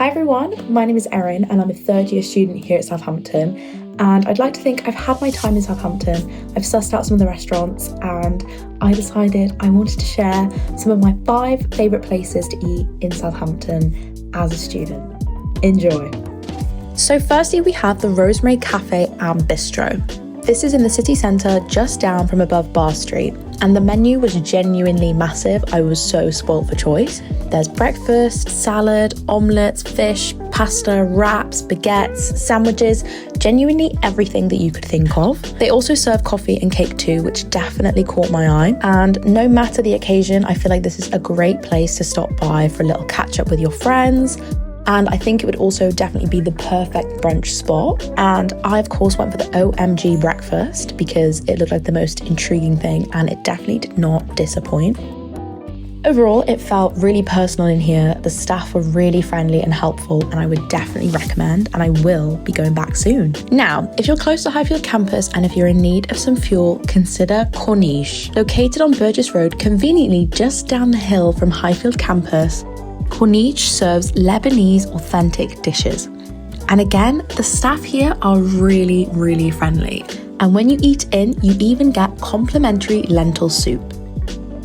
Hi everyone, my name is Erin and I'm a third year student here at Southampton, and I'd like to think I've had my time in Southampton. I've sussed out some of the restaurants and I decided I wanted to share some of my 5 favourite places to eat in Southampton as a student. Enjoy! So firstly we have the Rosemary Cafe and Bistro. This is in the city centre just down from above Bar Street, and the menu was genuinely massive. I was so spoilt for choice. There's breakfast, salad, omelettes, fish, pasta, wraps, baguettes, sandwiches, genuinely everything that you could think of. They also serve coffee and cake too, which definitely caught my eye. And no matter the occasion, I feel like this is a great place to stop by for a little catch up with your friends. And I think it would also definitely be the perfect brunch spot. And I, of course, went for the OMG breakfast because it looked like the most intriguing thing and it definitely did not disappoint. Overall, it felt really personal in here. The staff were really friendly and helpful, and I would definitely recommend, and I will be going back soon. Now, if you're close to Highfield campus and if you're in need of some fuel, consider Corniche. Located on Burgess Road, conveniently just down the hill from Highfield campus, Corniche serves Lebanese authentic dishes. And again, the staff here are really, really friendly. And when you eat in, you even get complimentary lentil soup.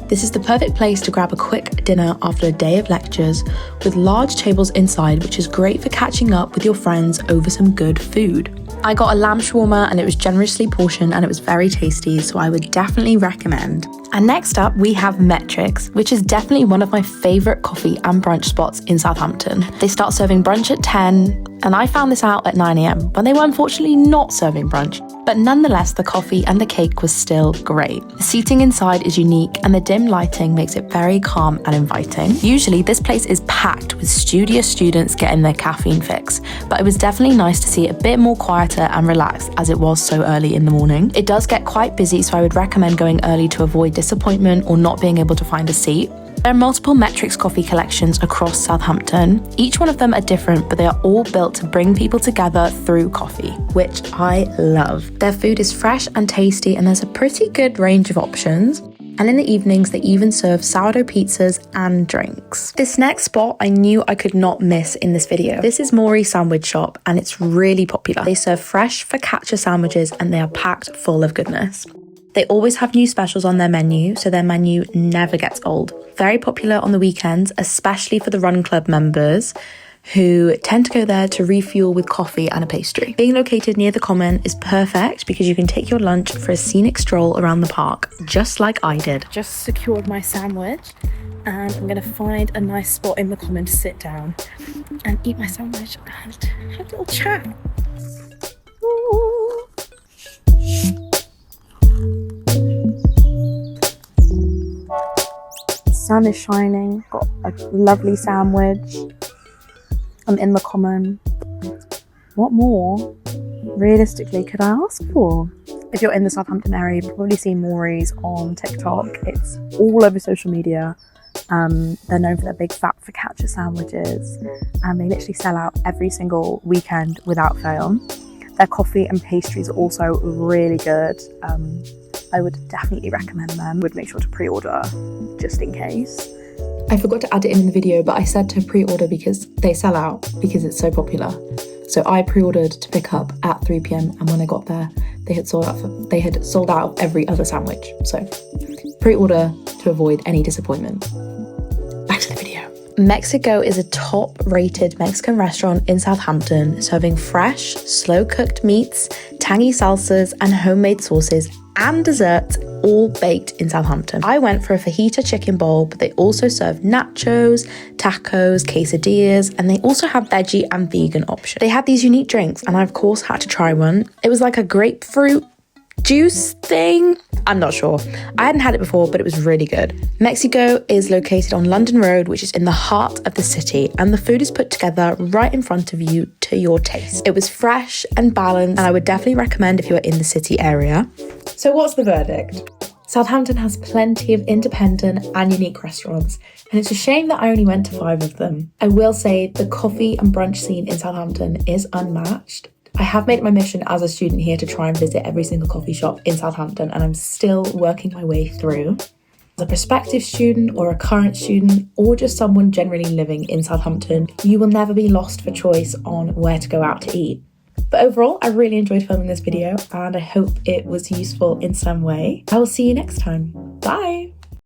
This is the perfect place to grab a quick dinner after a day of lectures, with large tables inside, which is great for catching up with your friends over some good food. I got a lamb shawarma and it was generously portioned and it was very tasty, so I would definitely recommend. And next up we have Mettricks, which is definitely one of my favourite coffee and brunch spots in Southampton. They start serving brunch at 10, and I found this out at 9 AM when they were unfortunately not serving brunch. But nonetheless, the coffee and the cake was still great. The seating inside is unique and the dim lighting makes it very calm and inviting. Usually this place is packed with studious students getting their caffeine fix, but it was definitely nice to see it a bit more quieter and relaxed as it was so early in the morning. It does get quite busy, so I would recommend going early to avoid disappointment or not being able to find a seat. There are multiple Mettricks coffee collections across Southampton. Each one of them are different, but they are all built to bring people together through coffee, which I love. Their food is fresh and tasty, and there's a pretty good range of options. And in the evenings, they even serve sourdough pizzas and drinks. This next spot I knew I could not miss in this video. This is Mauries sandwich shop, and it's really popular. They serve fresh focaccia sandwiches and they are packed full of goodness. They always have new specials on their menu, so their menu never gets old. Very popular on the weekends, especially for the Run Club members who tend to go there to refuel with coffee and a pastry. Being located near the Common is perfect because you can take your lunch for a scenic stroll around the park, just like I did. Just secured my sandwich and I'm gonna find a nice spot in the Common to sit down and eat my sandwich and have a little chat. Ooh. The sun is shining, got a lovely sandwich. I'm in the Common. What more, realistically, could I ask for? If you're in the Southampton area, you've probably seen Mauries on TikTok. It's all over social media. They're known for their big fat focaccia sandwiches, and they literally sell out every single weekend without fail. Their coffee and pastries are also really good. I would definitely recommend them. Would make sure to pre-order just in case. I forgot to add it in the video, but I said to pre-order because they sell out because it's so popular. So I pre-ordered to pick up at 3 PM, and when I got there, they had sold out of every other sandwich. So pre-order to avoid any disappointment. Back to the video. Mexico is a top-rated Mexican restaurant in Southampton, serving fresh, slow-cooked meats, tangy salsas, and homemade sauces and desserts, all baked in Southampton. I went for a fajita chicken bowl, but they also serve nachos, tacos, quesadillas, and they also have veggie and vegan options. They had these unique drinks, and I of course had to try one. It was like a grapefruit juice thing. I'm not sure. I hadn't had it before, but it was really good. Mexico is located on London Road, which is in the heart of the city, and the food is put together right in front of you to your taste. It was fresh and balanced, and I would definitely recommend if you are in the city area. So what's the verdict? Southampton has plenty of independent and unique restaurants, and it's a shame that I only went to 5 of them. I will say the coffee and brunch scene in Southampton is unmatched. I have made it my mission as a student here to try and visit every single coffee shop in Southampton, and I'm still working my way through. As a prospective student or a current student or just someone generally living in Southampton, you will never be lost for choice on where to go out to eat. But overall, I really enjoyed filming this video and I hope it was useful in some way. I will see you next time. Bye!